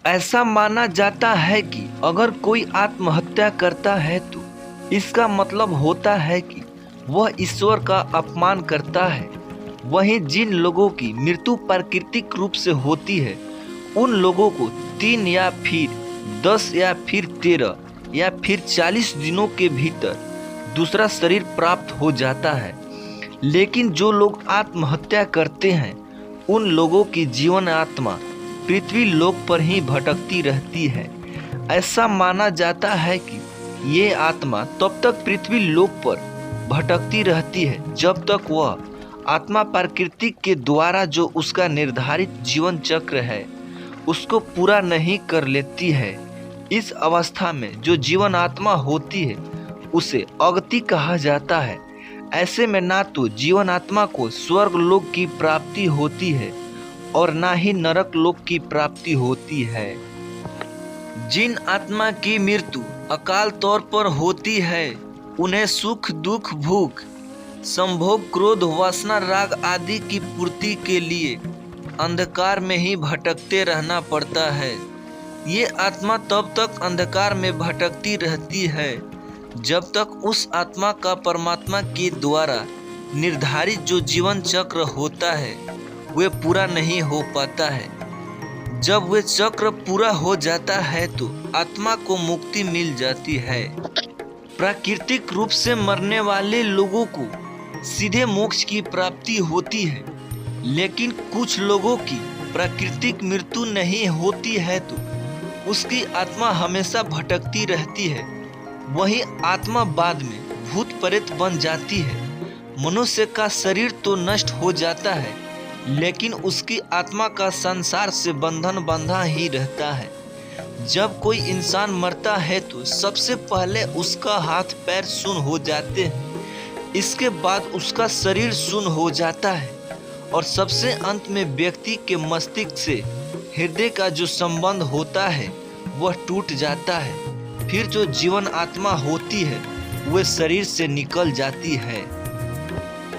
ऐसा माना जाता है कि अगर कोई आत्महत्या करता है तो इसका मतलब होता है कि वह ईश्वर का अपमान करता है। वहीं जिन लोगों की मृत्यु प्राकृतिक रूप से होती है उन लोगों को 3 या फिर 10 या फिर 13 या फिर 40 दिनों के भीतर दूसरा शरीर प्राप्त हो जाता है। लेकिन जो लोग आत्महत्या करते हैं उन लोगों की जीवन आत्मा पृथ्वी लोक पर ही भटकती रहती है। ऐसा माना जाता है कि ये आत्मा तब तक पृथ्वी लोक पर भटकती रहती है जब तक वह आत्मा प्रकृति के द्वारा जो उसका निर्धारित जीवन चक्र है उसको पूरा नहीं कर लेती है। इस अवस्था में जो जीवन आत्मा होती है उसे अगति कहा जाता है। ऐसे में ना तो जीवन आत्मा को स्वर्ग लोक की प्राप्ति होती है और ना ही नरक लोक की प्राप्ति होती है। जिन आत्मा की मृत्यु अकाल तौर पर होती है उन्हें सुख दुख भूख संभोग क्रोध वासना राग आदि की पूर्ति के लिए अंधकार में ही भटकते रहना पड़ता है। ये आत्मा तब तक अंधकार में भटकती रहती है जब तक उस आत्मा का परमात्मा के द्वारा निर्धारित जो जीवन चक्र होता है वे पूरा नहीं हो पाता है। जब वे चक्र पूरा हो जाता है तो आत्मा को मुक्ति मिल जाती है। प्राकृतिक रूप से मरने वाले लोगों को सीधे मोक्ष की प्राप्ति होती है, लेकिन कुछ लोगों की प्राकृतिक मृत्यु नहीं होती है तो उसकी आत्मा हमेशा भटकती रहती है। वही आत्मा बाद में भूत प्रेत बन जाती है। मनुष्य का शरीर तो नष्ट हो जाता है लेकिन उसकी आत्मा का संसार से बंधन बंधा ही रहता है। जब कोई इंसान मरता है तो सबसे पहले उसका हाथ पैर शून्य हो जाते हैं, इसके बाद उसका शरीर शून्य हो जाता है और सबसे अंत में व्यक्ति के मस्तिष्क से हृदय का जो संबंध होता है वह टूट जाता है। फिर जो जीवन आत्मा होती है वह शरीर से निकल जाती है।